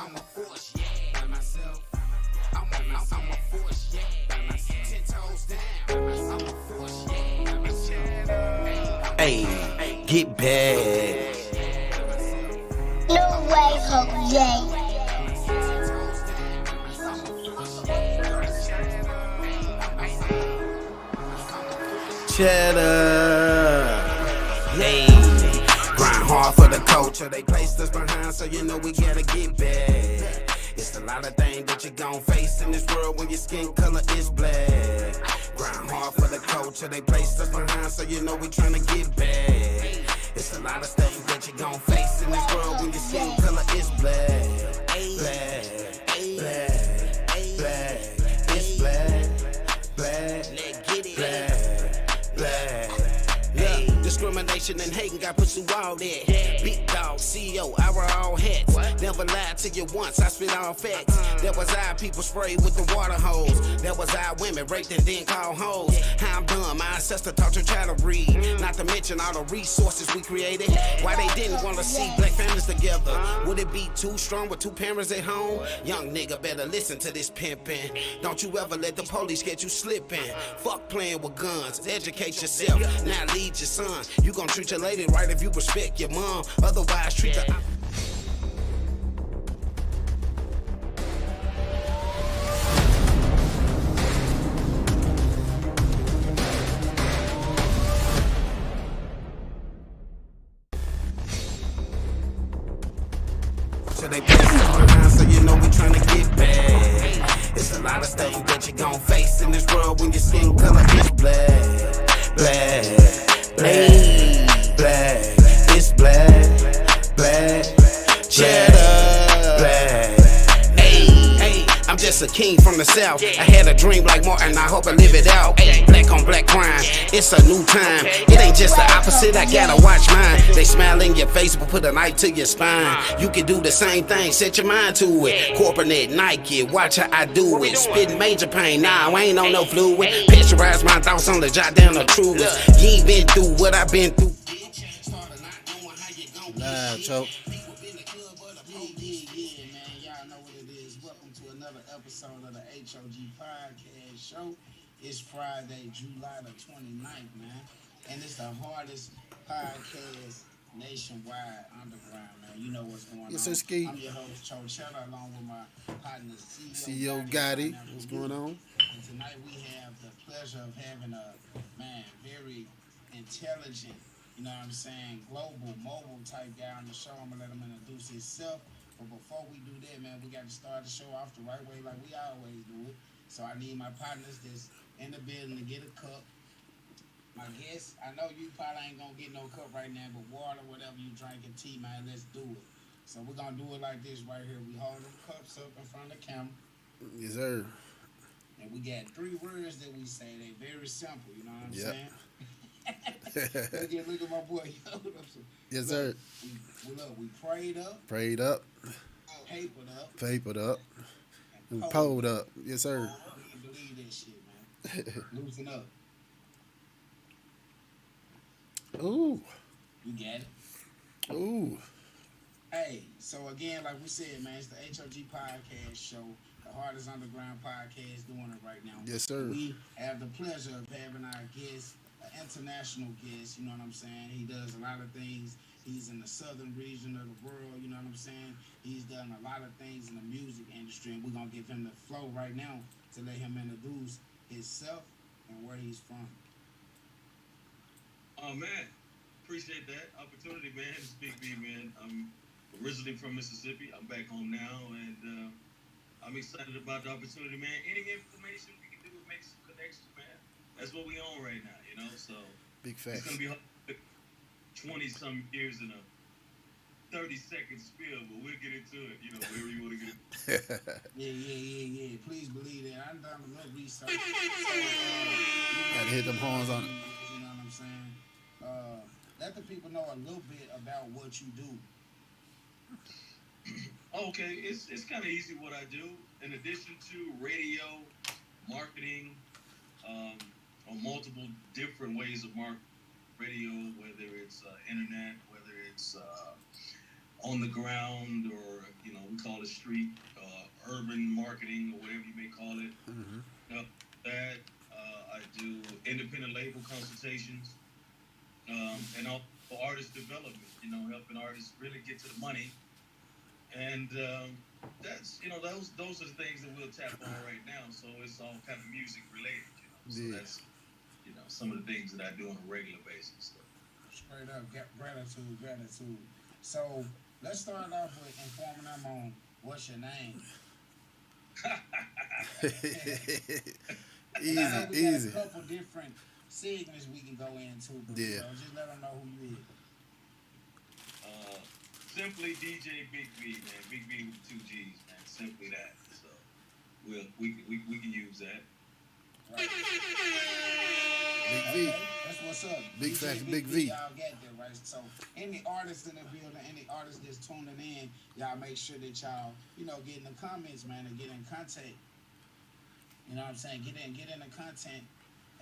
I'm a force, yeah, by myself. I'm a force, yeah, by myself. 10 toes down. I'm a force, yeah, by myself. Hey, get back. No way, H.O.G. Cheddar. Hey, grind hard for the culture. They placed us behind, so you know we gotta get back. It's a lot of things that you gon' face in this world when your skin color is black. Grind hard for the culture. They placed us behind, so you know we tryna get back. It's a lot of stuff that you gon' face in this world when your skin color is black. Black, black, black. It's black, black, black, black. Yeah. Discrimination and hating got put through all that. Big dog, CEO, I wear all hats. Never lied to you once, I spit all facts. That was our people sprayed with the water hose. That was our women raped and then called hoes. How I'm done, my ancestor taught your child to read. Not to mention all the resources we created. Why they didn't want to see black families together? Would it be too strong with two parents at home? Young nigga better listen to this pimpin'. Don't you ever let the police get you slipping. Fuck playing with guns, educate yourself. Now lead your son. You gon' treat your lady right if you respect your mom. Otherwise, treat the so they pass us behind, so you know we tryna get back. It's a lot of stuff that you gon' face in this world when your skin color is black. Black, black, black. It's black, black, cheddar, black. Hey, I'm just a king from the south. I had a dream like Martin, I hope I live it out. Ay, black on black crime, it's a new time. It ain't just the opposite, I gotta watch mine. They smile in your face but put a knife to your spine. You can do the same thing, set your mind to it. Corporate Nike, watch how I do it. Spitting major pain, nah, I ain't on no fluid. Picturize my thoughts on the jot down the truest. You ain't been through what I've been through. Nah, choke. Yeah, man, y'all know what it is. Welcome to another episode of the H.O.G podcast show. It's Friday, July the 29th, man. And it's the hardest podcast nationwide underground, man. You know what's going on. Yes, sir, Ski. I'm your host, H.O.G, along with my partner, CEO Gotti. What's going on? And tonight we have the pleasure of having a, man, very intelligent, you know what I'm saying, global, mobile type guy on the show. I'm going to let him introduce himself. But before we do that, man, we got to start the show off the right way like we always do it. So I need my partners that's in the building to get a cup. My guests, I know you probably ain't going to get no cup right now, but water, whatever you drinking, tea, man, let's do it. So we're going to do it like this right here. We hold them cups up in front of the camera. Yes, sir. And we got 3 words that we say. They very simple, you know what I'm Yep. saying? Look at my boy. Yes, sir. We prayed up, Prayed up, papered up, and pulled up. Yes, sir. We can believe that shit, man. Loosen up. Ooh, You got it. ooh. Hey, so again, like we said, man, it's the H.O.G podcast show, the hardest underground podcast doing it right now. Yes, sir. We have the pleasure of having our guest, an international guest, you know what I'm saying? He does a lot of things. He's in the southern region of the world, you know what I'm saying? He's done a lot of things in the music industry, and we're going to give him the flow right now to let him introduce himself and where he's from. Oh, man. Appreciate that opportunity, man. It's Big B, man. I'm originally from Mississippi. I'm back home now, and I'm excited about the opportunity, man. Any information we can do to make some connections, man. That's what we on right now, you know? So Big it's facts. going to be 20-some years in a 30-second spiel, but we'll get into it, you know, wherever you want to get it. Yeah. Please believe that. I've done a little research. Gotta hit them horns on it. You know what I'm saying? Let the people know a little bit about what you do. Okay, it's kind of easy what I do. In addition to radio, marketing, on multiple different ways of marketing radio, whether it's internet, whether it's on the ground, or we call it street, urban marketing, or whatever you may call it. That I do independent label consultations, and also artist development. Helping artists really get to the money, and that's those are the things that we'll tap on right now. So it's all kind of music related. So that's some of the things that I do on a regular basis. Straight up, gratitude, gratitude. So let's start off with informing them on what's your name. And I know we Easy. got a couple different segments we can go into, but just let them know who you is. Simply DJ Big V, man. Big V with 2 G's, man. Simply that. So we can use that. Right. Big V. Okay, that's what's up. Big DJ facts, Big V. Y'all got that right. So any artists in the building, any artists that's tuning in, y'all make sure that y'all, get in the comments, man, and get in contact. You know what I'm saying? Get in the content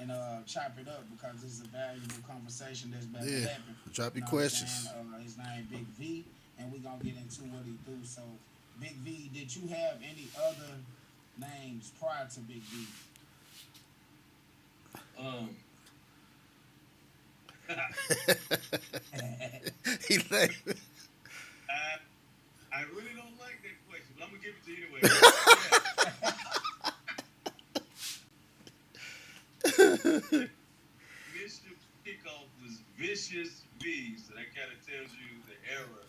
and chop it up, because this is a valuable conversation that's about to happen. Drop your You know questions. his name Big V, and we're gonna get into what he do. So Big V, did you have any other names prior to Big V? He like, I really don't like that question, but I'm gonna give it to you anyway. Bishop kickoff was Vicious V, so that kind of tells you the era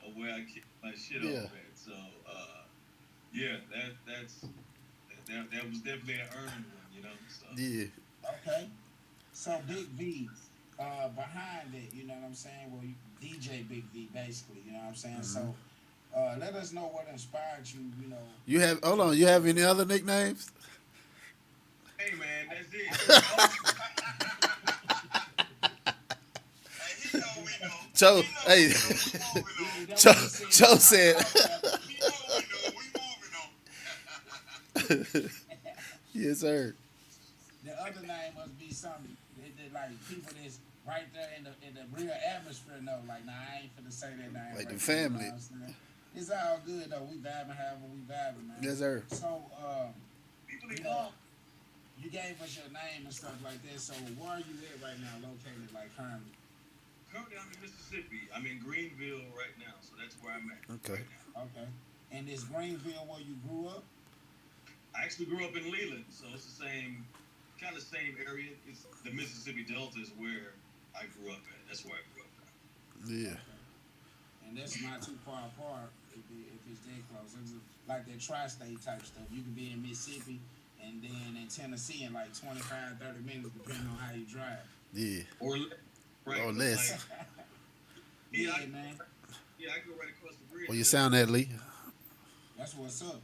of where I kicked my shit off at. So, that was definitely an earned one, So. yeah. Okay. So Big V, behind it, you know what I'm saying? Well, DJ Big V, basically, you know what I'm saying? So, let us know what inspired you, You have hold on. You have any other nicknames? Hey man, that's it. Cho, hey, Cho said. Yes, sir. The other name must be something that like people that's right there in the real atmosphere know. Like, nah, I ain't finna say that name. Like right the family. There, you know what I'm saying? It's all good though. We vibing however we vibing, man. Yes, sir. So, People you gave us your name and stuff like that. So where are you at right now, located like currently? Currently, I'm in Mississippi. I'm in Greenville right now, so that's where I'm at. Okay. Right now. Okay. And is Greenville where you grew up? I actually grew up in Leland, so it's the same area. It's the Mississippi Delta is where I grew up at. That's where I grew up at. Yeah. Okay. And that's not too far apart if it's that close. It's like that tri-state type stuff. You can be in Mississippi and then in Tennessee in like 25, 30 minutes, depending on how you drive. Yeah. Or right. Or less. Man. Yeah, I go right across the bridge. Well, you sound that, Lee. That's what's up.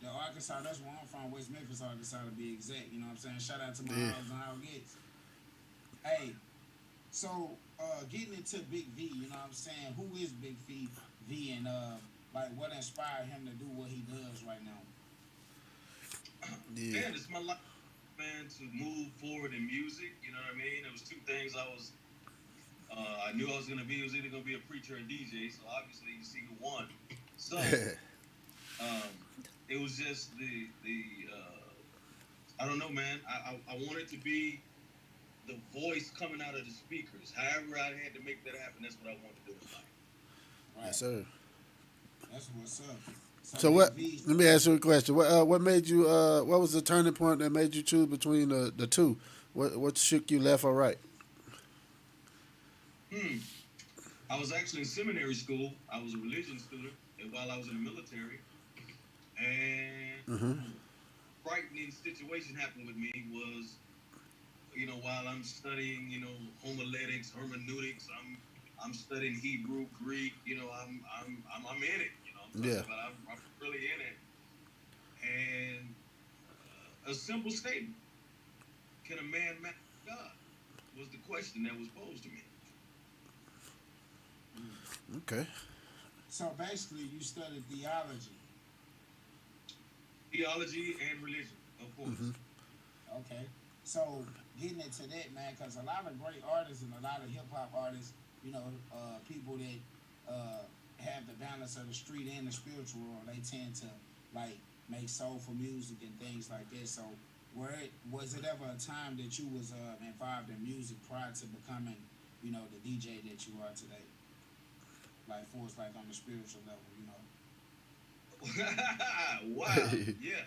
The Arkansas, that's where I'm from, West Memphis, Arkansas to be exact. You know what I'm saying? Shout out to my hoes and how it gets. Hey, so getting into Big V, you know what I'm saying? Who is Big V? And like what inspired him to do what he does right now? Yeah. Man, it's my life, man, to move forward in music. You know what I mean? There was two things I knew I was gonna be. It was either gonna be a preacher or a DJ. So obviously, you see who won. So it was just the I don't know, man. I wanted to be the voice coming out of the speakers. However, I had to make that happen. That's what I wanted to do in life. Right. Yes, sir. That's what's up. So what? Let me ask you a question. What made you? What was the turning point that made you choose between the two? What shook you left or right? I was actually in seminary school. I was a religion student, and while I was in the military, and frightening situation happened with me was, while I'm studying, homiletics, hermeneutics, I'm studying Hebrew, Greek, I'm in it, Yeah. but I'm really in it. And a simple statement: can a man match God? Was the question that was posed to me. Okay. So basically, you studied theology. Theology and religion, of course. Okay. So getting into that, man, because a lot of great artists and a lot of hip hop artists, people that have the balance of the street and the spiritual world. They tend to like make soulful music and things like that. So, was it ever a time that you was involved in music prior to becoming, you know, the DJ that you are today? Like, for us, like on the spiritual level, you know. Wow. Yeah.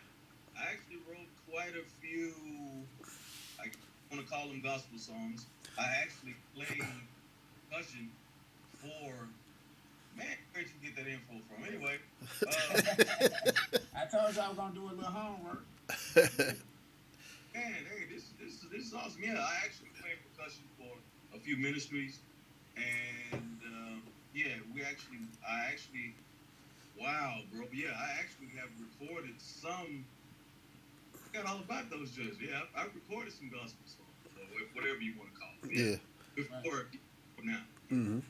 I actually wrote quite a few, I want to call them gospel songs. I actually played percussion for, man, where'd you get that info from? Anyway. I told you I was going to do a little homework. Man, hey, this is awesome. Yeah, I actually played percussion for a few ministries. And, I actually, wow, bro. Yeah, I actually have recorded some. I got all about those judges. Yeah, I recorded some gospel songs, or whatever you want to call it. Yeah. Before now. Mm-hmm.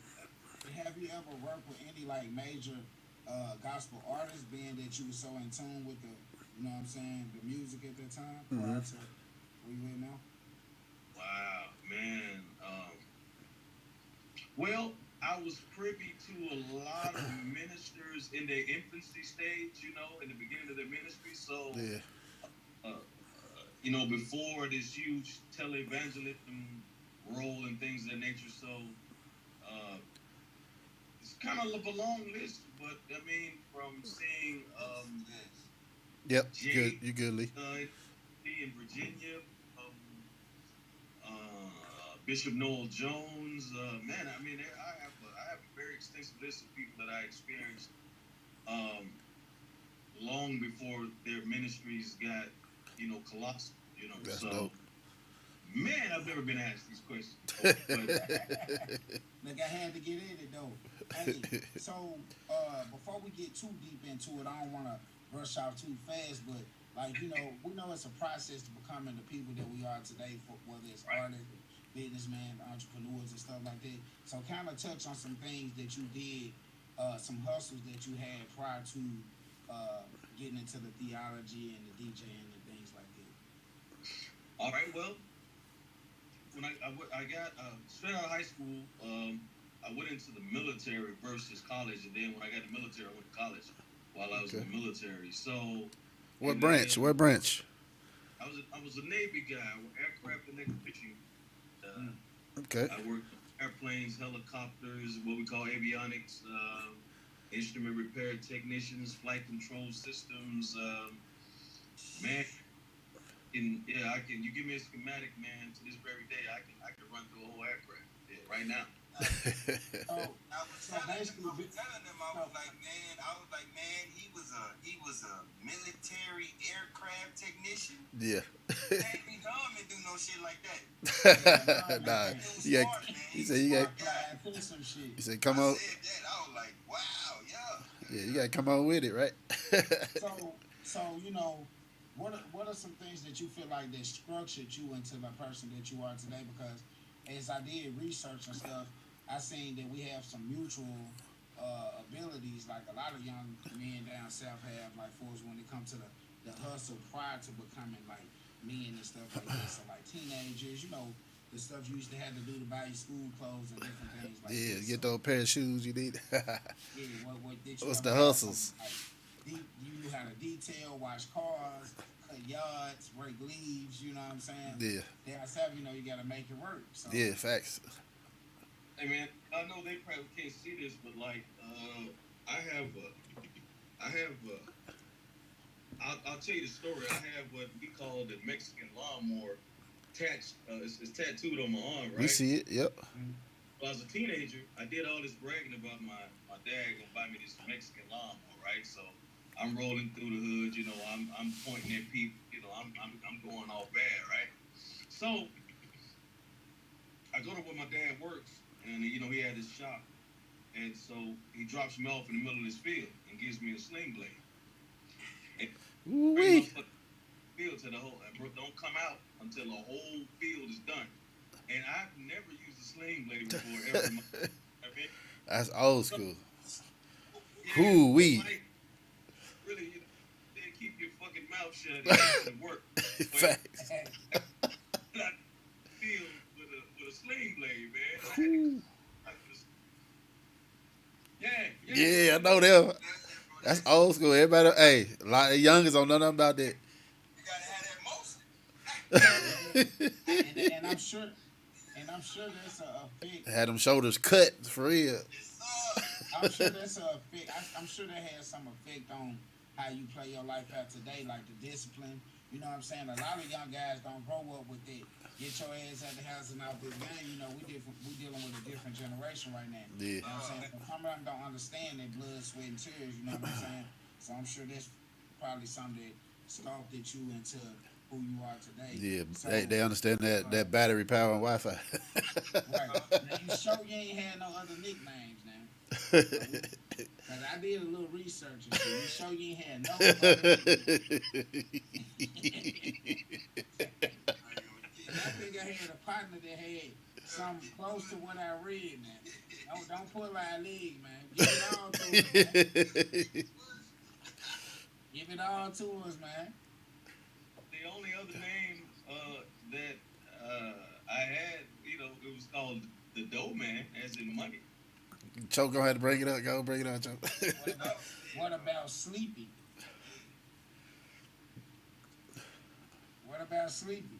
Have you ever worked with any like major gospel artists, being that you were so in tune with the, you know what I'm saying, the music at that time prior to where you at now? Wow, man. Well, I was privy to a lot of ministers in their infancy stage, you know, in the beginning of their ministry. So, you know, before this huge televangelism role and things of that nature. So, it's kind of a long list, but I mean, from seeing Yep. Jay, You good, Lee? in Virginia, Bishop Noel Jones, man, I mean, I have a very extensive list of people that I experienced long before their ministries got, you know, colossal, you know. That's so, dope. Man, I've never been asked these questions before, but, Look, I had to get in it though. Hey, so before we get too deep into it, I don't want to rush off too fast, but like, you know, we know it's a process to becoming the people that we are today, for whether it's artists, businessmen, entrepreneurs, and stuff like that. So kind of touch on some things that you did, some hustles that you had prior to getting into the theology and the DJing and things like that. All right, well, when I got straight out of high school, I went into the military versus college, and then when I got in the military, I went to college while I was in the military. So, what branch? What branch? I was a Navy guy, aircraft electrician. Okay. I worked on airplanes, helicopters, what we call avionics, instrument repair technicians, flight control systems. Man, I can. You give me a schematic, man. To this very day, I can run through a whole aircraft right now. I was telling them, I was like, man, he was a military aircraft technician. Yeah. Can't be dumb and do no shit like that. Nah. He said you got. some shit. He said come on. I said that. I was like, wow, yeah. Yeah, you gotta come on with it, right? So you know, what are some things that you feel like that structured you into the person that you are today? Because as I did research and stuff, I seen that we have some mutual abilities, like a lot of young men down south have, like for us when it comes to the hustle prior to becoming like men and stuff like that. So like teenagers, you know, the stuff you used to have to do to buy your school clothes and different things like that. Yeah, get So, those pair of shoes you need. what did you What's ever the have hustles? Like, you knew how to detail, wash cars, cut yards, break leaves, you know what I'm saying? Yeah. Down south, you know, you gotta make it work. So Yeah, facts. Hey man, I know they probably can't see this, but like, I'll tell you the story. I have what we call the Mexican lawnmower attached. It's tattooed on my arm, right? We see it. Yep. When I was a teenager, I did all this bragging about my dad gonna buy me this Mexican lawnmower, right? So I'm rolling through the hood, you know, I'm pointing at people, you know, I'm going all bad, right? So I go to where my dad works, and you know, he had his shop, and so he drops me off in the middle of this field and gives me a sling blade. Ooh-wee. Field to the whole, don't come out until the whole field is done. And I've never used a sling blade before ever in my life. That's old school. Yeah, Ooh-wee. like, really, you know, they keep your fucking mouth shut and work. Facts. Field with a sling blade, man. Yeah, Yeah, I know them. That's old school. Everybody, hey, a lot of youngers don't know nothing about that. You gotta have that motion. I'm sure that's a effect. Had them shoulders cut for real. Yes, sir. I'm sure that's a effect. I'm sure that has some effect on how you play your life out today, like the discipline. You know what I'm saying? A lot of young guys don't grow up with that. Get your ass out the house and out this game. You know, we different. We dealing with a different generation right now. Yeah. You know what I'm saying? So some of them don't understand that blood, sweat, and tears. You know what I'm saying? So I'm sure that's probably something that sculpted you into who you are today. Yeah, So, they understand that battery power and Wi-Fi. right. Now you sure you ain't had no other nicknames now. Cause I did a little research and shit. You sure you ain't had no other I think I had a partner that had something close to what I read now. Don't pull our leg, man. Give it all to us, man. Give it all to us, man. The only other name that I had, you know, it was called the Dough Man, as in money. Choke gonna have to bring it up. Go bring it up, Choke. What about Sleepy? What about Sleepy?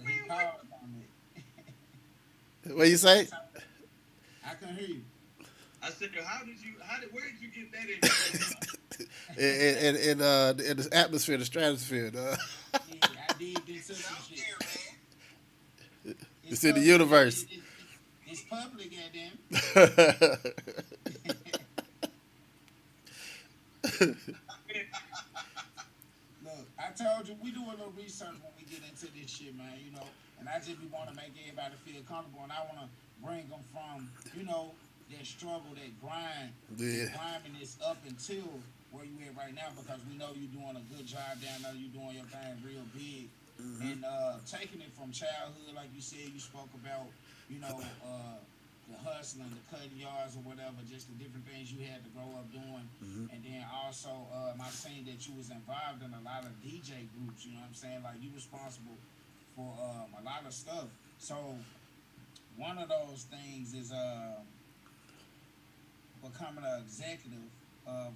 He paused on it. What you say? I can hear you. I said, where did you get that In the atmosphere, the stratosphere. Yeah, I did this some shit. Here, man. It's in the universe. It's public, goddamn. Look, I told you we do a little research when we get into this shit, man. You know, and I just want to make everybody feel comfortable, and I want to bring them from, you know, that struggle, that grind, Yeah. that climbing is up until where you at right now, because we know you're doing a good job down there. You're doing your thing real big, and taking it from childhood, like you said, you spoke about, you know, the hustling, the cutting yards or whatever, just the different things you had to grow up doing, and then also I seen that you was involved in a lot of DJ groups. You know what I'm saying? Like you responsible for a lot of stuff. So one of those things is becoming an executive of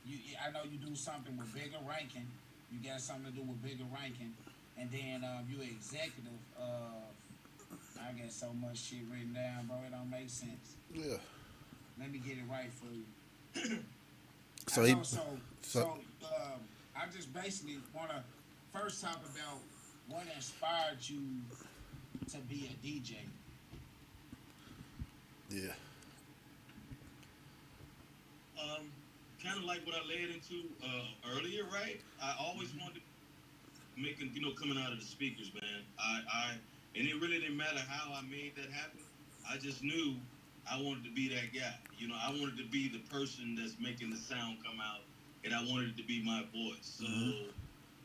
you. I know you do something with bigger ranking. You got something to do with bigger ranking, and then you executive of. I got so much shit written down, bro. It don't make sense. Yeah. Let me get it right for you. I just basically want to first talk about what inspired you to be a DJ. Yeah. Kind of like what I led into earlier, right? I always wanted making, you know, coming out of the speakers, man. And it really didn't matter how I made that happen. I just knew I wanted to be that guy. You know, I wanted to be the person that's making the sound come out, and I wanted it to be my voice. So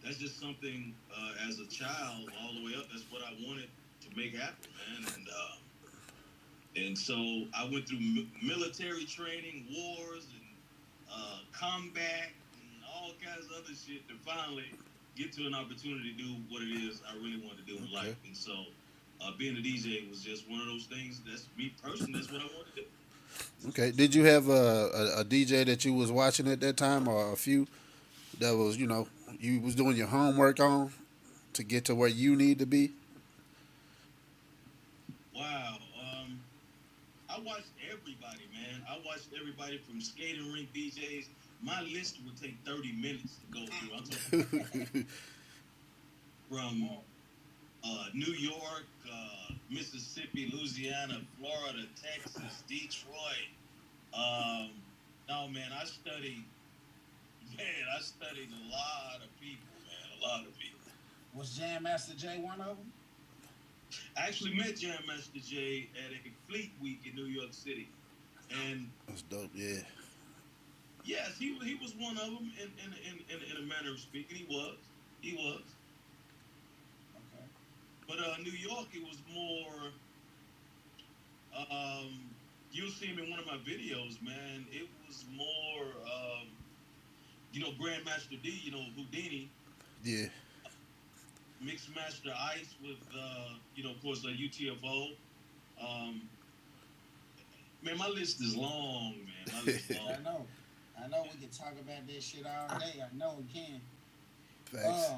that's just something as a child all the way up. That's what I wanted to make happen, man. And so I went through military training, wars, and combat, and all kinds of other shit to finally get to an opportunity to do what it is I really wanted to do in life. And so being a DJ was just one of those things. That's me personally. That's what I wanted to do. Okay. Did you have a DJ that you was watching at that time, or a few that was, you know, you was doing your homework on to get to where you need to be? Wow. I watched everybody, man. I watched everybody from skating rink DJs. My list would take 30 minutes to go through. I'm talking from New York, Mississippi, Louisiana, Florida, Texas, Detroit. No, man, I studied a lot of people, man, a lot of people. Was Jam Master Jay one of them? I actually met Jam Master Jay at a Fleet Week in New York City. And That's dope, yeah. yes, he was one of them in a manner of speaking. He was. Okay. But New York, it was more. You'll see him in one of my videos, man. It was more, you know, Grandmaster D. You know, Houdini. Yeah. Mixed Master Ice with of course, UTFO. Um, man, my list is long, man. My list is long. I know. I know we can talk about this shit all day. I know we can. Facts. Uh,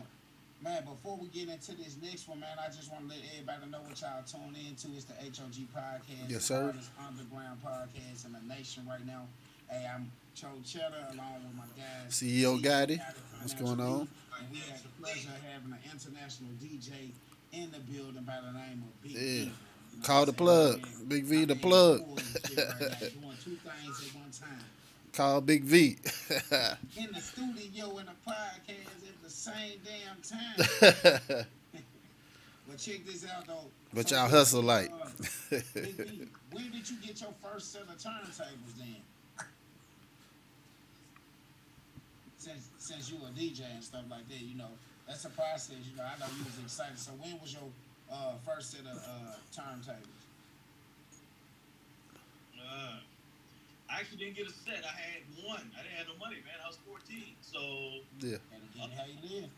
Man, before we get into this next one, man, I just want to let everybody know what y'all tune into. It's the H.O.G podcast, Yes, the sir. hardest underground podcast in the nation right now. Hey, I'm Cho Cheddar along with my guys, CEO CEO Gotti. Gotti What's Financial going on? D, and we had the pleasure of having an international DJ in the building by the name of Big Yeah. V, man. You know what I'm Call the saying? plug. Big My V the man plug. full in the shit right now, doing two things at one time. Call Big V. In the studio and the podcast at the same damn time. But check this out though. But So y'all Big hustle B, like. Big B, when did you get your first set of turntables then? Since you a DJ and stuff like that, you know that's a process. You know, I know you was excited. So when was your first set of turntables? Uh, I actually didn't get a set. I had one. I didn't have no money, man. I was 14. So, Yeah. And again, how you live?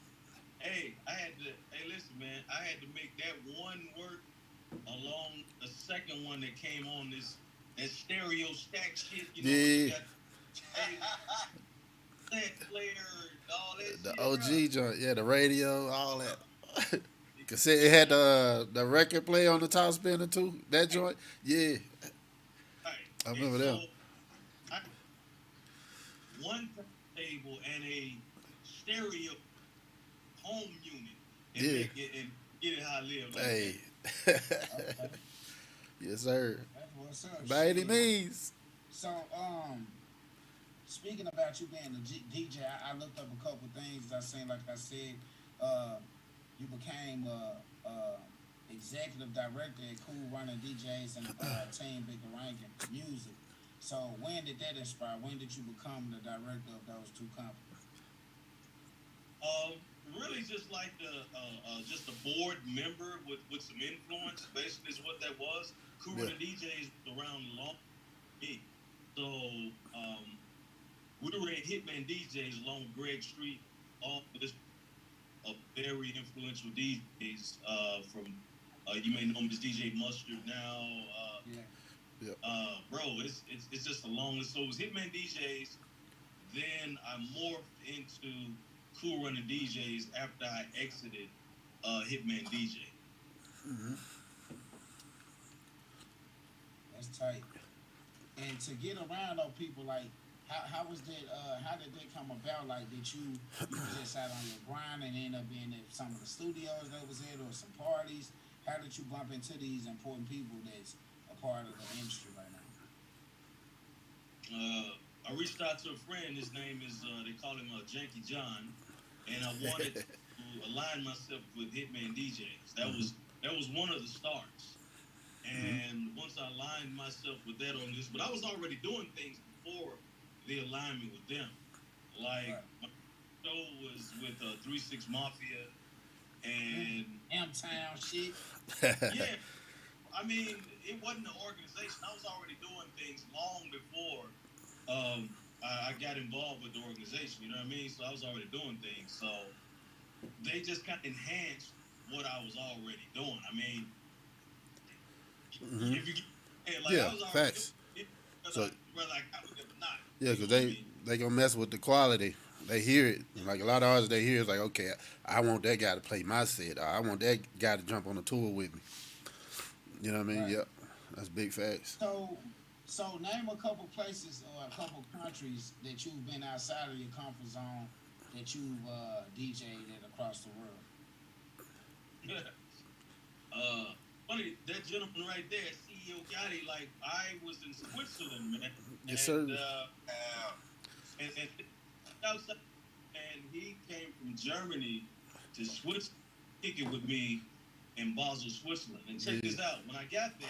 hey, I had to. Hey, listen, man. I had to make that one work along the second one that came on that stereo stack shit. You know, you Yeah. got hey, set player, all that The shit. OG joint. Yeah, the radio, all that. Cause it had the record player on the top spinner too. That joint. Yeah. Right. I And remember so them. I one table and a stereo home unit and Yeah. make it and get it how I live like Hey. Okay, Yes, sir. that's what's up. By any Shit. means. So, speaking about you being a DJ, I looked up a couple things. I seen, like I said, uh, you became executive director at Cool Running DJs and Team Big Ranking Music. So, when did that inspire? When did you become the director of those two companies? um really just like just a board member with some influence basically is what that was. Yeah. Kuba the DJs was around long me. So um we were in Hitman DJs along with Greg Street, all this a very influential DJs from you may know him as DJ Mustard now. Yeah. Bro, it's just a long list. So it was Hitman DJs. Then I morphed into Cool Running DJs after I exited Hitman DJ. Hmm. That's tight. And to get around those people, like, how was that? How did that come about? Like, did you just out on your grind and end up being at some of the studios that was at, or some parties? How did you bump into these important people that's a part of the industry right now? I reached out to a friend. His name is they call him Janky John, and I wanted to align myself with Hitman DJs. That was one of the starts. And once I aligned myself with that on this, but I was already doing things before the alignment with them. Like my show was with 3-6 Mafia, and M-Town shit. yeah, I mean it wasn't an organization. I was already doing things long before I got involved with the organization. You know what I mean? So I was already doing things. So they just kind of enhanced what I was already doing. I mean. Mhm. If you get, like, Yeah, I was already facts. doing it, So- whether I got with it or not. Yeah, You because know what I they mean? they gonna mess with the quality. They hear it. Like a lot of artists, they hear it's like, okay, I want that guy to play my set. Or I want that guy to jump on the tour with me. You know what I mean? Right. Yep. That's big facts. So name a couple places or a couple countries that you've been outside of your comfort zone that you've DJ'd at across the world. Funny, that gentleman right there, CEO Gotti, like, I was in Switzerland, man. Yes, and, sir. And outside, and he came from Germany to Switzerland, kicking with me in Basel, Switzerland. And check this out. When I got there,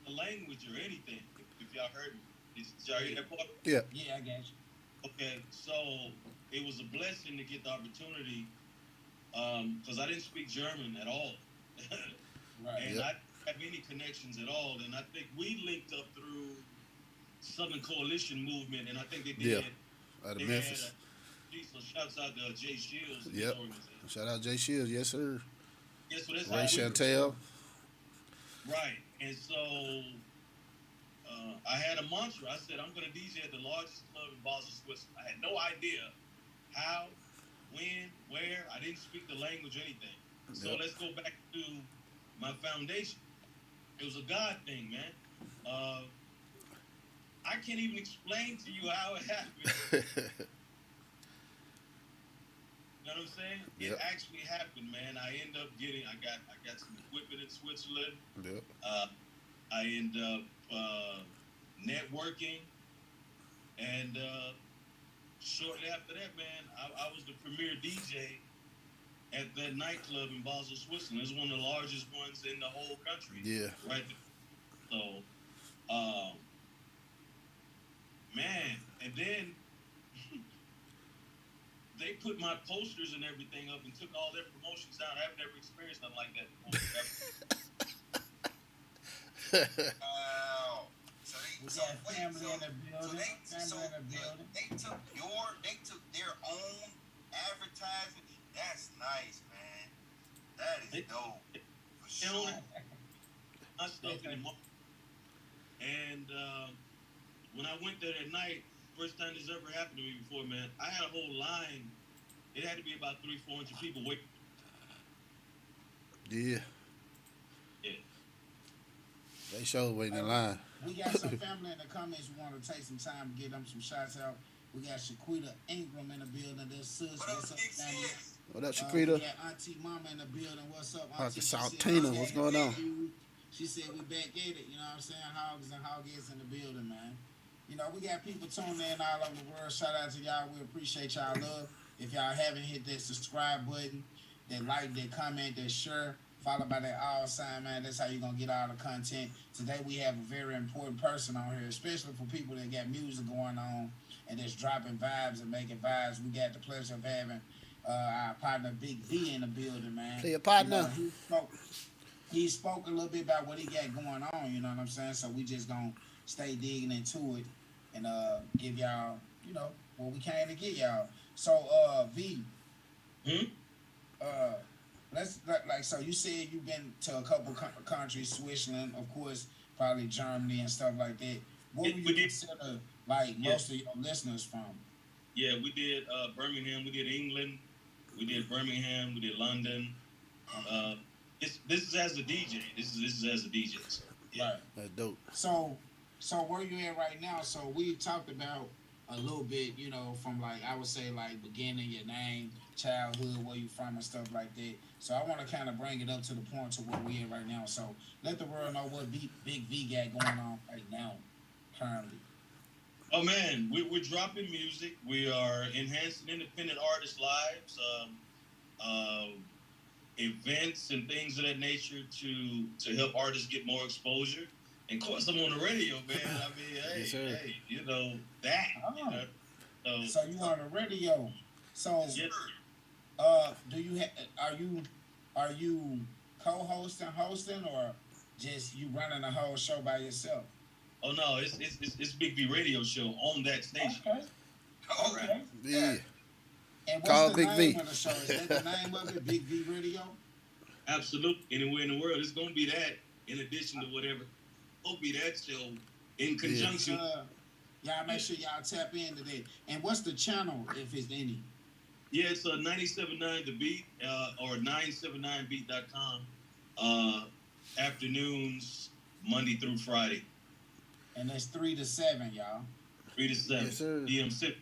the language or anything, if y'all heard me, did y'all hear that part? Yeah. Yeah, I got you. Okay, so it was a blessing to get the opportunity because I didn't speak German at all. Right. And Yep. I didn't have any connections at all. And I think we linked up through Southern Coalition movement, and I think they did. Yeah. Out of They Memphis. had H.O.G. So shouts out to Jay Shields and his Yep. organization. Shout out Jay Shields, yes sir. Yeah, so that's Ray how we Chantel. right. And so I had a mantra. I said I'm going to DJ at the largest club in Basel, Switzerland. I had no idea how, when, where. I didn't speak the language or anything. So Yep. let's go back to my foundation. It was a God thing, man. I can't even explain to you how it happened. You know what I'm saying? Yep. It actually happened, man. I got some equipment in Switzerland. Yep. I end up networking, and shortly after that, man, I was the premier DJ at that nightclub in Basel, Switzerland. It's one of the largest ones in the whole country. Yeah. Right there. So, man, and then they put my posters and everything up and took all their promotions down. I've never experienced nothing like that before. Wow. So We they, so got wait, family so, in the building. so Family in the building. they took their own advertising. That's nice, man. That is dope. For sure. My stuff in the market. And when I went there that night, first time this ever happened to me before, man, I had a whole line. It had to be about 300-400 people waiting. Yeah. Yeah. They sure waiting in line. We got some family in the comments. We want to take some time to get them some shots out. We got Shaquita Ingram in the building. There's sis. What up, What's up, big family? sis? What up, We Shaquita? got Auntie Mama in the building. What's up, Auntie Auntie? She said, Saltina, what's going on? She said we back at it. You know what I'm saying? Hogs and Hoggies in the building, man. You know, we got people tuning in all over the world. Shout out to y'all. We appreciate y'all love. If y'all haven't hit that subscribe button, that like, that comment, that share, followed by that all sign, man. That's how you're going to get all the content. Today we have a very important person on here, especially for people that got music going on and that's dropping vibes and making vibes. We got the pleasure of having our partner Big V in the building, man. Play a partner. You know, he spoke a little bit about what he got going on, you know what I'm saying? So we just going to stay digging into it and give y'all, you know, what we came to get y'all. So, V, let's like so. You said you've been to a couple countries, Switzerland, of course, probably Germany and stuff like that. What would you consider like most of your listeners from? Yeah, we did Birmingham, we did England, we did Birmingham, we did London. This is as a DJ. This is as a DJ. So, yeah. Right. That's dope. So where you at right now? So we talked about a little bit, you know, from like I would say like beginning, your name, childhood, where you from, and stuff like that. So I want to kind of bring it up to the point to where we at right now. So let the world know what Big V got going on right now, currently. Oh man, we're dropping music. We are enhancing independent artists' lives, events and things of that nature to help artists get more exposure. And of course, I'm on the radio, man. I mean, hey, Yes, sir. hey, you know that. You know? So you on the radio? So Yes. do you are you hosting, or just you running the whole show by yourself? Oh no, it's Big V radio show on that station. Okay. All Okay. right. Yeah. And Call what's the Big name V. of the show? Is that the name of it? Big V Radio? Absolutely. Anywhere in the world, it's gonna be that. In addition to whatever, it'll be that show in conjunction. Y'all make sure y'all tap into that. And what's the channel, if it's any? Yeah, it's 97.9 The Beat or 979beat.com. Afternoons, Monday through Friday, And that's 3 to 7, y'all. 3 to 7 Yes, sir. p.m. Pacific.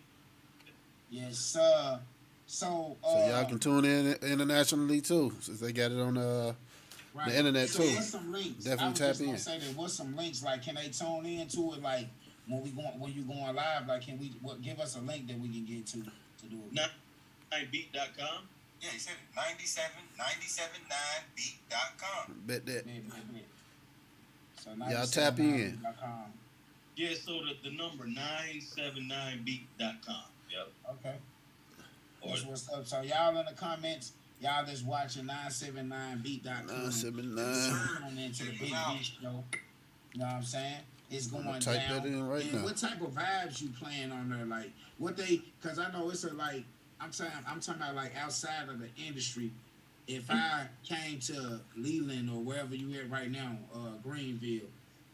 Yes, sir. So y'all can tune in internationally too, since they got it on the internet so too. what's some links? Definitely I was tap just gonna in. say that. What's some links? Like, can they tune into it? Like when you going live? Like, can we give us a link that we can get to do it? 979beat.com. Yeah, he said it. 979beat.com. Bet that. Bet. So Y'all tap in. 979.com. Yeah, so the number 979beat.com. Yep. Okay. Or That's what's up. So y'all in the comments, y'all that's watching 979beat.com. 979. Tune into the Big V show. You know what I'm saying? It's going type down. that in right And now. what type of vibes you playing on there? Like what they? Because I know it's a like I'm talking about like outside of the industry. If I came to Leland or wherever you at right now, Greenville,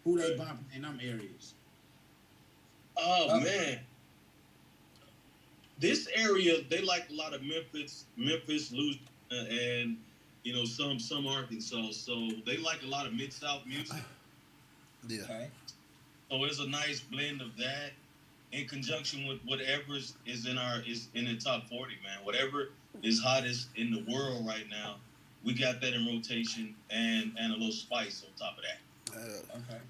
who they bumping in them areas? Oh Up, man, this area they like a lot of Memphis, Louisiana, and some Arkansas. So they like a lot of Mid South music. Yeah. okay. So it's a nice blend of that in conjunction with whatever is in the top 40, man. Whatever is hottest in the world right now, we got that in rotation and a little spice on top of that. Okay.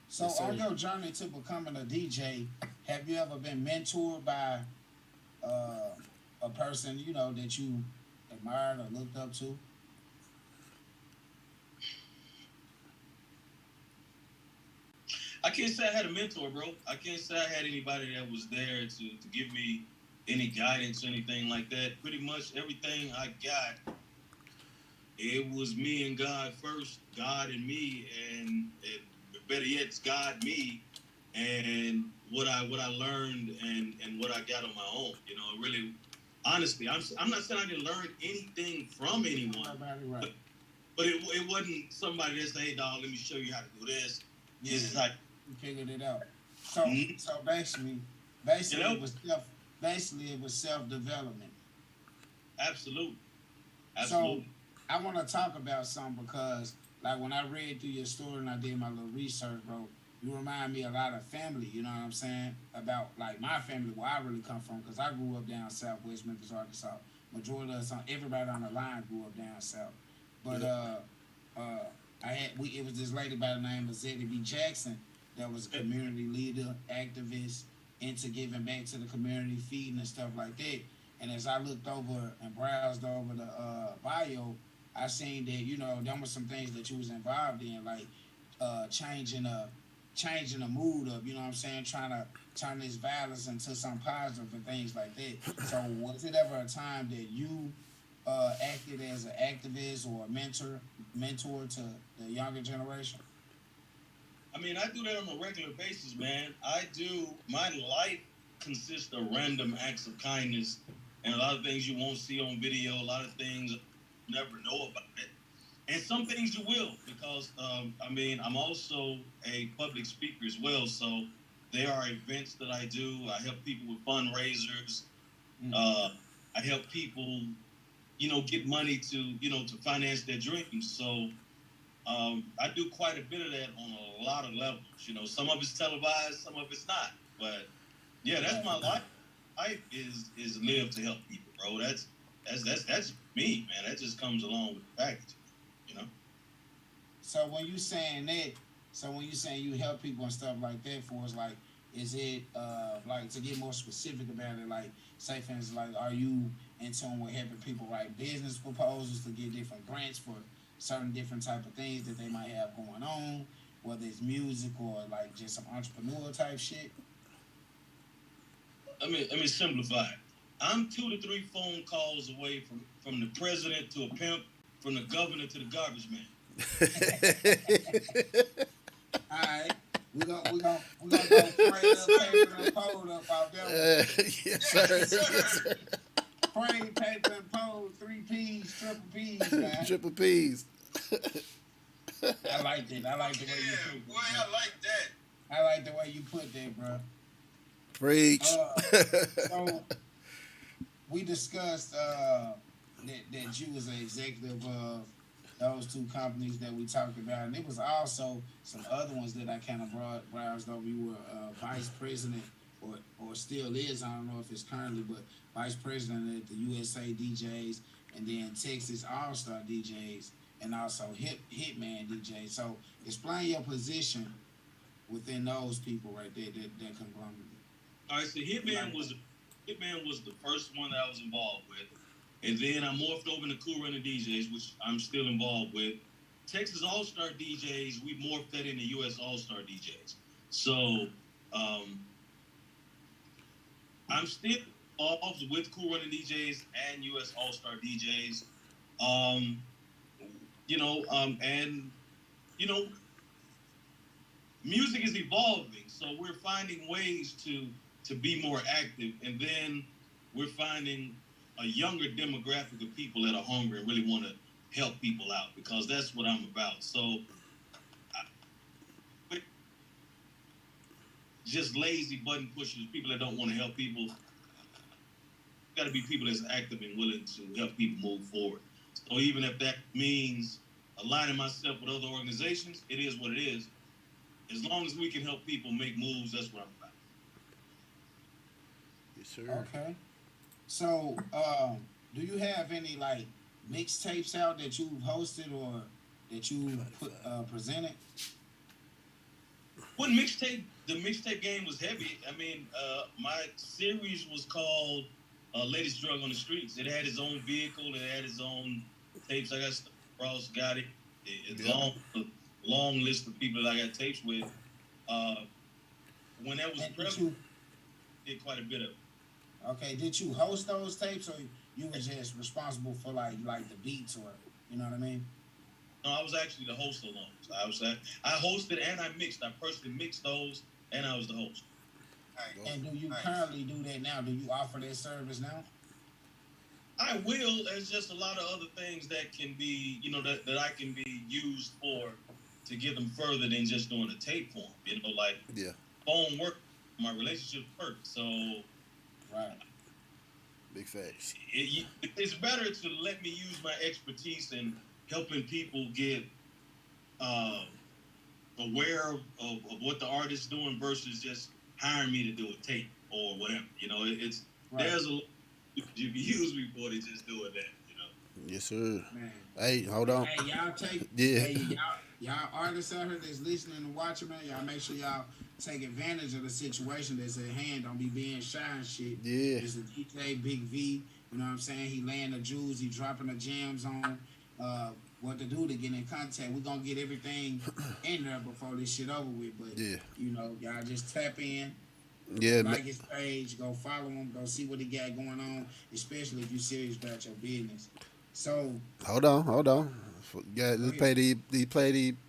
So Yes, on sir. your journey to becoming a DJ, have you ever been mentored by uh, a person that you admired or looked up to? I can't say I had a mentor, bro. I can't say I had anybody that was there to give me any guidance or anything like that. Pretty much everything I got, it was me and God first, God and me, and better yet, it's God me, and what I learned and what I got on my own. Really, honestly, I'm not saying I didn't learn anything from anyone, Right. but it wasn't somebody that said, "Hey, dog, let me show you how to do this." Yeah, It's like, you figured it out. So mm, so basically, you basically know, it was self basically it was self development. absolutely, So absolutely. I want to talk about something because, like, when I read through your story and I did my little research, bro, you remind me a lot of family. You know what I'm saying? About like my family, where I really come from, because I grew up down Southwest Memphis, Arkansas. Majority of us, everybody on the line grew up down south. But Yep. uh, I had we it was this lady by the name of Zeddy B. Jackson that was a community leader, activist, into giving back to the community, feeding and stuff like that. And as I looked over and browsed over the bio, I seen that there were some things that you was involved in, like uh, changing the changing the mood up. You know what I'm saying? Trying to turn this violence into some positive and things like that. So was it ever a time that you acted as an activist or a mentor to the younger generation? I mean, I do that on a regular basis, man. I do. My life consists of random acts of kindness and a lot of things you won't see on video, a lot of things you never know about it. And some things you will, because, I mean, I'm also a public speaker as well. So there are events that I do. I help people with fundraisers. Mm. Uh, I help people, get money to finance their dreams. So I do quite a bit of that on a lot of levels. Some of it's televised, some of it's not. But yeah, that's Right. my life. Life is live to help people, bro. That's me, man. That just comes along with the package, you know. So when you saying that, so when you saying you help people and stuff like that for us, like, is it like to get more specific about it? Like, say for instance, like, are you in tune with helping people write business proposals to get different grants for certain different type of things that they might have going on, whether it's music or like just some entrepreneur type shit? Let me simplify it. I'm 2 to 3 phone calls away from the president to a pimp, from the governor to the garbage man. All right, we gonna go pray up, paper and pole up out there one. Yes, sir. Yes, Yes, sir. sir. Pray, paper and pole, three P's, triple P's, man. Triple P's. I like that. I like the way you Yeah, put boy, that, bro. I like that. I like the way you put that, bro. Preach. Uh, so we discussed that you was an executive of those two companies that we talked about, and there was also some other ones that I kind of browsed over. You were vice president, or still is. I don't know if it's currently, but vice president at the USA DJs, and then Texas All Star DJs, and also Hitman DJs. So explain your position within those people right there, that conglomerate. All right, so Like, Hitman was the first one that I was involved with, and then I morphed over to Cool Running DJs, which I'm still involved with. Texas All Star DJs, we morphed that into US All Star DJs. So um, I'm still involved with Cool Running DJs and US All Star DJs. Um, and you know, music is evolving, so we're finding ways to be more active, and then we're finding a younger demographic of people that are hungry and really want to help people out, because that's what I'm about. So just lazy button pushers, people that don't want to help people. Got to be people that's active and willing to help people move forward. So even if that means aligning myself with other organizations, it is what it is. As long as we can help people make moves, that's what I'm about. Yes, sir. Okay. So, do you have any like mixtapes out that you've hosted or that you presented? When the mixtape game was heavy. I mean, my series was called Latest Drug on the Streets. It had its own vehicle. It had its own tapes. I got stuff. Ross got it. It's long list of people that I got tapes with. When that was prevalent, did quite a bit of it. Okay, did you host those tapes, or you were just responsible for like the beats, or you know what I mean? No, I was actually the host of those. I hosted and I mixed. I personally mixed those, and I was the host. And do you currently do that now? Do you offer that service now? I will. There's just a lot of other things that can be, that I can be used for to get them further than just doing a tape form. Like phone work, my relationship work. So, right. Big facts. It's better to let me use my expertise in helping people get aware of what the artist's doing versus just hiring me to do a tape or whatever. It's there's a you can use me for to just doing that. Yes, sir. Man. Hey, hold on. Hey, y'all take. Yeah. Hey, y'all artists out here that's listening and watching, man. Y'all make sure y'all take advantage of the situation that's at hand. Don't be being shy and shit. Yeah. It's a DJ Big V. You know what I'm saying? He laying the jewels. He dropping the jams on. What to do to get in contact. We're going to get everything in there before this shit over with. But, y'all just tap in. Yeah, like his page. Go follow him. Go see what he got going on, especially if you're serious about your business. So. Hold on. Let's pay the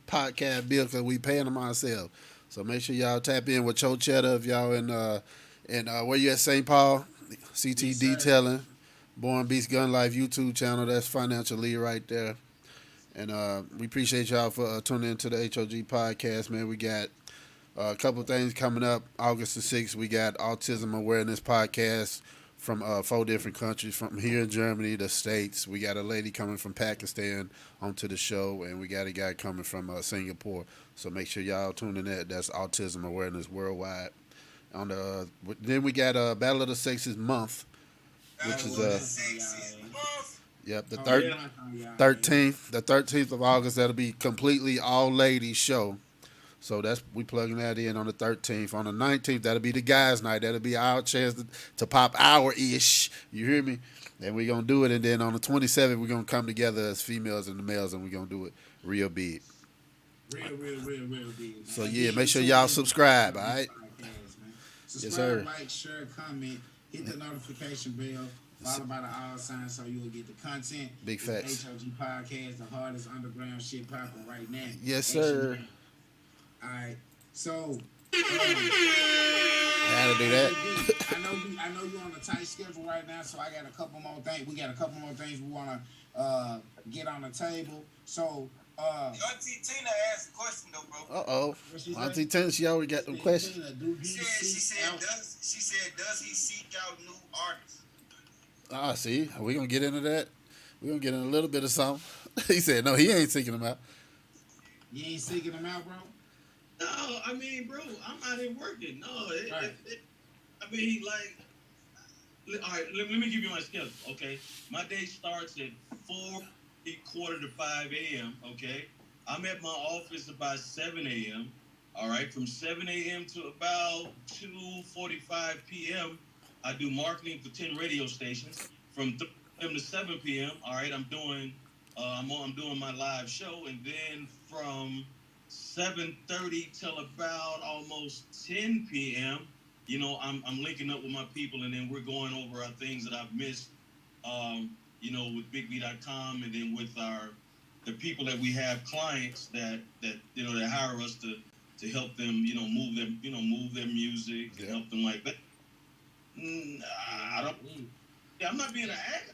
podcast bill because we paying them ourselves. So make sure y'all tap in with Cho Cheddar if y'all in where you at, St. Paul? CT Yes, Detailing, Born Beast Gun Life YouTube channel. That's financial lead right there. And we appreciate y'all for tuning into the H.O.G podcast, man. We got a couple things coming up. August the 6th, we got Autism Awareness podcast from 4 different countries, from here in Germany, the States. We got a lady coming from Pakistan onto the show, and we got a guy coming from Singapore. So make sure y'all tune in. That's Autism Awareness Worldwide. Then we got Battle of the Sexes month, which is Yep, the 13th, the 13th of August. That'll be completely all ladies show. So we plugging that in on the 13th. On the 19th, that'll be the guys' night. That'll be our chance to pop our ish. You hear me? And we're gonna do it. And then on the 27th, we're gonna come together as females and the males, and we're gonna do it real big. Real big. So yeah, make sure y'all subscribe. All right. Subscribe, like, share, comment, hit the notification bell. Followed by the all sign so you'll get the content. Big facts. H.O.G podcast, the hardest underground shit popping right now. Yes, sir. All right. So, how to do that? I know you're on a tight schedule right now, so I got a couple more things. We got a couple more things we want to get on the table. So, Auntie Tina asked a question though, bro. Auntie Tina, she already got them questions. She said, does he seek out new artists? See, we're going to get into that. We're going to get in a little bit of something. He said, no, he ain't seeking them out. You ain't seeking them out, bro? No, I mean, bro, I'm out here working. No, all right, let me give you my schedule, okay? My day starts at 4:45 to 5 a.m., okay? I'm at my office about 7 a.m., all right? From 7 a.m. to about 2:45 p.m., I do marketing for 10 radio stations. From 3 p.m. to 7 p.m., all right, I'm doing my live show. And then from 7:30 till about almost 10 p.m., I'm linking up with my people, and then we're going over our things that I've missed, with BIGGV.com, and then with the people that we have, clients that hire us to help them, move their music and help them like that. I Yeah, I'm not being an ass.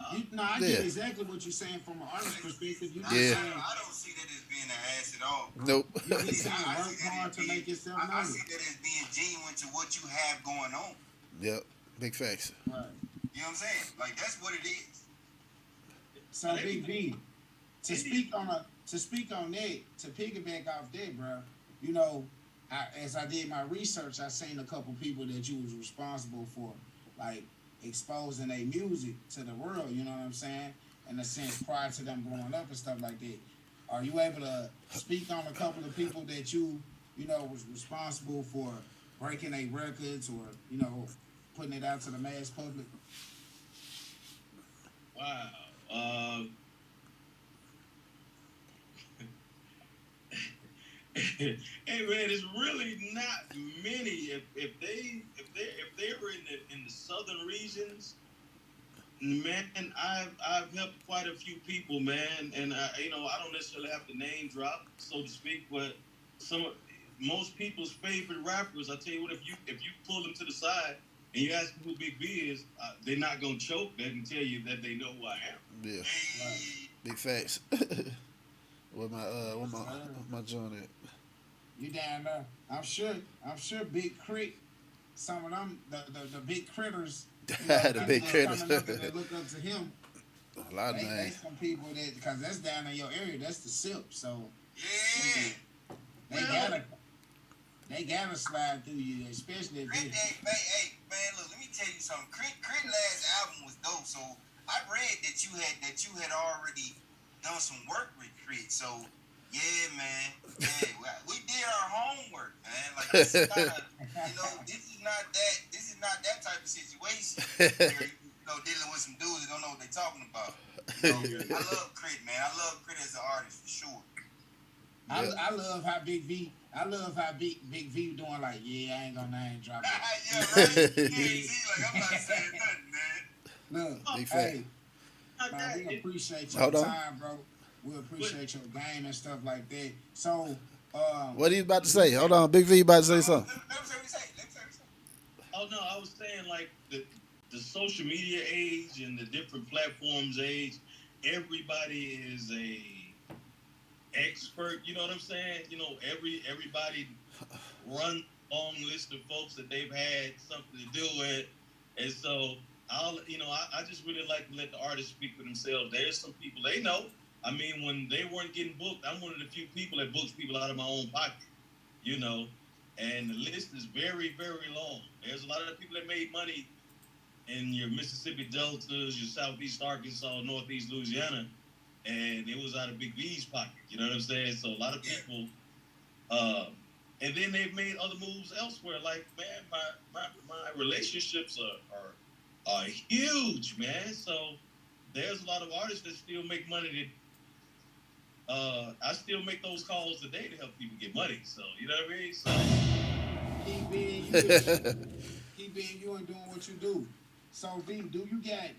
I Yeah. get exactly what you're saying from an artist perspective. You just Yeah. saying, I don't see that as being an ass at all, bro. Nope. you just saying I work see that hard as to being, make yourself I noticed. see that as being genuine to what you have going on. Yep. Big facts. Right. You know what I'm saying? Like that's what it is. So Big V, to speak on that, to piggyback off that, bro. You know, as I did my research, I seen a couple people that you was responsible for, like exposing their music to the world. You know what I'm saying? In a sense, prior to them blowing up and stuff like that. Are you able to speak on a couple of people that you know, was responsible for breaking their records or, you know, putting it out to the mass public? Wow. Hey man, it's really not many. If they were in the southern regions, man, I've helped quite a few people, man, and I don't necessarily have to name drop, so to speak, but most people's favorite rappers. I tell you what, if you pull them to the side and you ask them who Big V is, they're not gonna choke. They can tell you that they know who I am. Yeah. Hey, Big facts. Where my joint at? You down there? I'm sure Big Crit, some of them the big critters, you know, The big critters. coming up and they look up to him. A lot of They names. some people that, because that's down in your area, that's the SIP. So yeah. they gotta slide through you, especially if Crit, hey, man, look, let me tell you something. Crit last album was dope. So I read that you had already done some work with Crit. So yeah, man. Yeah, we did our homework, man. Like this is not this is not that type of situation where dealing with some dudes that don't know what they're talking about. I love Crit, man. I love Crit as an artist for sure. I love how Big V doing, like, yeah, I ain't gonna name drop it. Yeah, right. Yeah, like I'm not saying nothing, man. Look, Big hey, Not man, that. we appreciate your Hold on. time, bro. We appreciate your game and stuff like that. So, What are you about to say? Hold on, Big V about to say something. Let me say what he say. Oh no, I was saying like the social media age and the different platforms age. Everybody is a expert. You know what I'm saying? You know, everybody runs a long list of folks that they've had something to do with, and so I just really like to let the artists speak for themselves. There's some people they know. I mean, when they weren't getting booked, I'm one of the few people that books people out of my own pocket, you know, and the list is very, very long. There's a lot of people that made money in your Mississippi Deltas, your Southeast Arkansas, Northeast Louisiana, and it was out of Big V's pocket, you know what I'm saying? So a lot of people, and then they've made other moves elsewhere. Like, man, my relationships are huge, man. So there's a lot of artists that still make money that I still make those calls today to help people get money. So you know what I mean? So keep being you and doing what you do. So V, do you got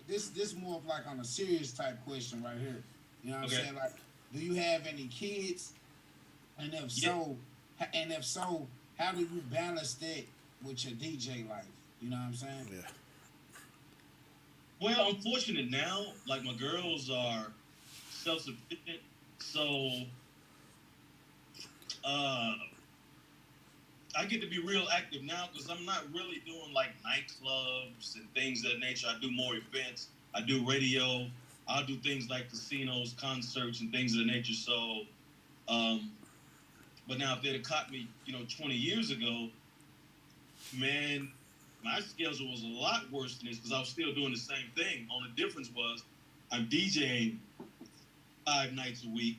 this more of like on a serious type question right here? You know what I'm saying? Like, do you have any kids? And if so, how do you balance that with your DJ life? You know what I'm saying? Yeah. well, I'm fortunate now. Like my girls are self-sufficient, so I get to be real active now because I'm not really doing like nightclubs and things of that nature. I do more events. I do radio. I'll do things like casinos, concerts, and things of the nature. So, but now if they'd have caught me, 20 years ago, man, my schedule was a lot worse than this because I was still doing the same thing. Only difference was I'm DJing 5 nights a week,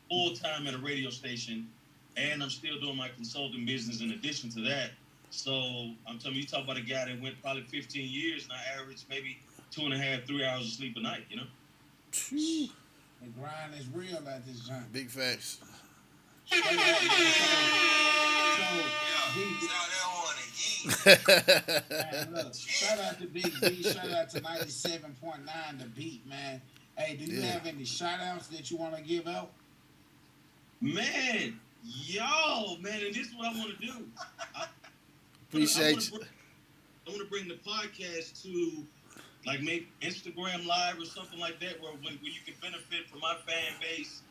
full time at a radio station, and I'm still doing my consulting business in addition to that. So I'm telling you, talk about a guy that went probably 15 years and I averaged maybe 2.5, 3 hours of sleep a night, The grind is real at this joint. Big facts. So, man, look, shout out to Big B, shout out to 97.9 The Beat, man. Hey, do you have any shout outs that you want to give out? Man, and this is what I want to do. Appreciate you. want to bring the podcast to like maybe Instagram Live or something like that, where you can benefit from my fan base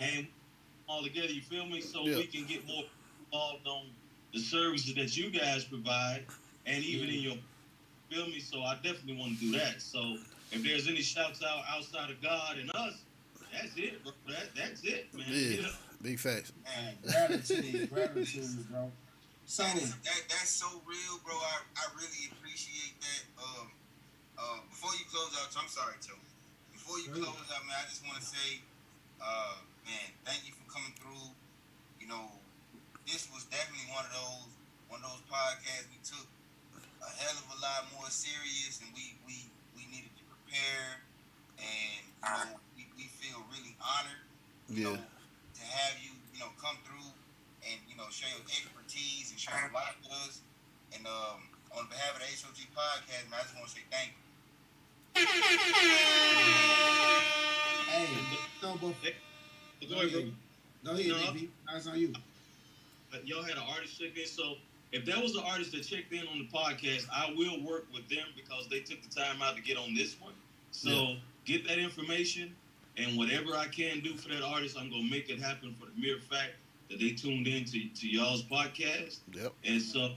and all together. You feel me? So we can get more involved on the services that you guys provide, and even in your feel me. So I definitely want to do that. So if there's any shouts out outside of God and us, that's it, bro. That's it, man. Yeah, big facts. Man, gratitude, bro. So That's so real, bro. I really appreciate that. Before you close out, I'm sorry, Joe. Before you close out, man, I just want to say, man, thank you for coming through. You know, this was definitely one of those podcasts we took a hell of a lot more serious, and we needed to prepare, and you know, we feel really honored, you know, to have you, you know, come through and, you know, share your expertise and share a lot with us. And on behalf of the H.O.G podcast, man, I just want to say thank you. hey, so Go ahead, bro. Go ahead, baby. That's on you. Y'all had an artist check in, so if that was an artist that checked in on the podcast, I will work with them because they took the time out to get on this one. So get that information, and whatever I can do for that artist, I'm gonna make it happen for the mere fact that they tuned in to y'all's podcast. Yep. And so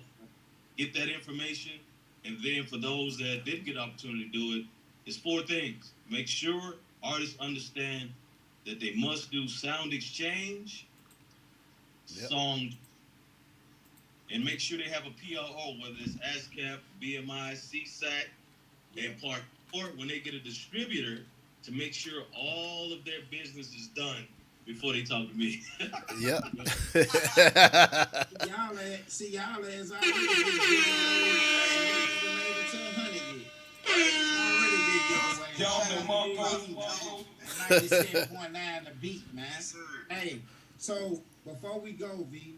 get that information, and then for those that didn't get the opportunity to do it, it's 4 things. Make sure artists understand that they must do sound exchange, song, and make sure they have a PRO, whether it's ASCAP, BMI, CSAC, and Part 4, when they get a distributor, to make sure all of their business is done before they talk to me. Yep. Y'all as already big 97.9 the beat, man. Hey, so before we go, V,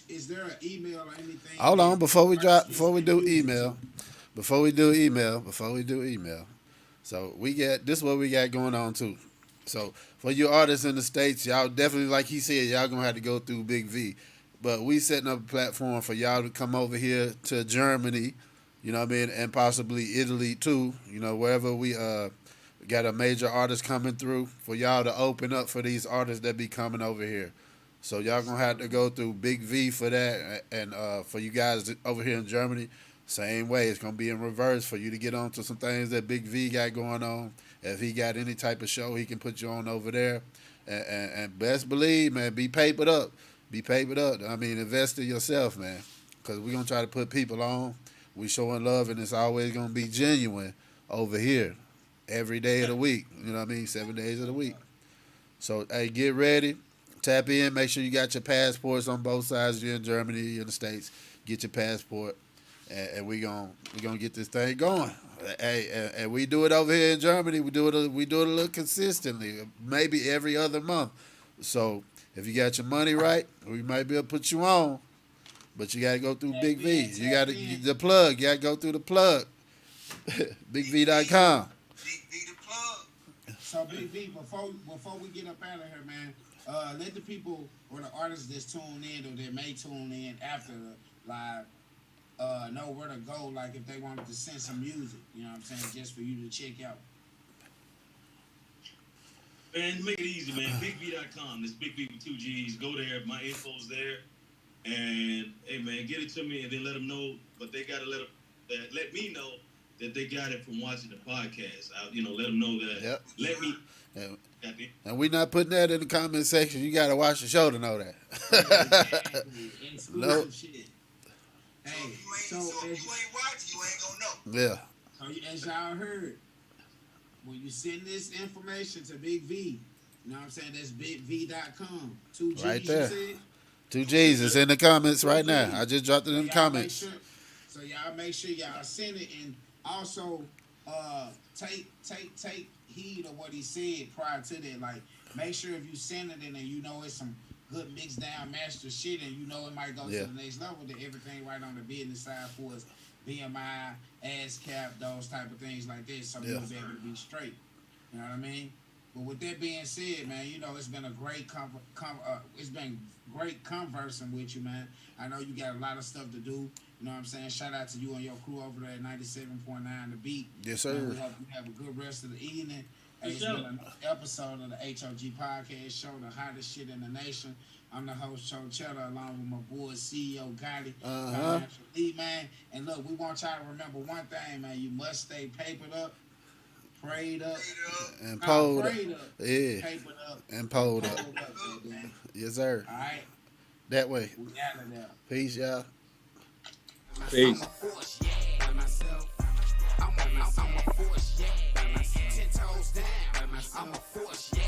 is there an email or anything? Hold on, before we do email. So this is what we got going on too. So for you artists in the States, y'all definitely, like he said, y'all gonna have to go through Big V. But we setting up a platform for y'all to come over here to Germany, you know what I mean, and possibly Italy too, you know, wherever we got a major artist coming through, for y'all to open up for these artists that be coming over here. So y'all gonna have to go through Big V for that, and for you guys over here in Germany, same way. It's gonna be in reverse for you to get on to some things that Big V got going on. If he got any type of show, he can put you on over there, and best believe, man, be papered up. I mean, invest in yourself, man, because we're gonna try to put people on. We showing love, and it's always gonna be genuine over here, every day of the week. You know what I mean? 7 days of the week. So hey, get ready. Tap in. Make sure you got your passports on both sides. You're in Germany, you're in the States. Get your passport, and we gonna get this thing going. Hey, and we do it over here in Germany. We do it a little consistently, maybe every other month. So if you got your money right, we might be able to put you on. But you gotta go through Big V. You gotta the plug. You gotta go through the plug. BigV.com. Big V the plug. So Big V, before we get up out of here, man, let the people or the artists that's tuned in or that may tune in after the live know where to go, like if they wanted to send some music, you know what I'm saying, just for you to check out. Man, make it easy, man. BIGGV.com. This Big V with 2 G's. Go there. My info's there. And hey, man, get it to me, and then let them know. But they gotta let me know that they got it from watching the podcast. Let them know that. Yep. Let me. And we're not putting that in the comment section. You gotta watch the show to know that. Exclusive Nope. shit. So Hey, if you so ain't watching, you ain't gonna know. Yeah. as y'all heard, when you send this information to Big V, you know what I'm saying, that's BigV.com. 2 G's, Right there. you said? 2 G's. It's in the comments right now. I just dropped it in the comments. So y'all make sure y'all send it, and also take heed of what he said prior to that. Like, make sure if you send it in and you know it's some good mixed down master shit, and you know it might go to the next level, that everything right on the business side for us, BMI, ASCAP, those type of things like that, so you'll be able to be straight. You know what I mean? But with that being said, man, you know, it's been a great it's been great conversing with you, man. I know you got a lot of stuff to do. You know what I'm saying? Shout out to you and your crew over there at 97.9 The Beat. Yes, Man, sir. we hope you have a good rest of the evening. For It's sure. been an episode of the H.O.G podcast show, the hottest shit in the nation. I'm the host, Cheddar, along with my boy, CEO Gotti, financial lead, man. And look, we want y'all to remember one thing, man. You must stay papered up, prayed up, And pulled up. prayed up, Yeah. papered up, And pulled up. pulled up, man. Yes, sir. All right? That way. We out of there. Peace, y'all. Peace. I'm a force, yeah, by myself. I'm a force, yeah, by myself. 10 toes down, by myself. I'm a force, yeah.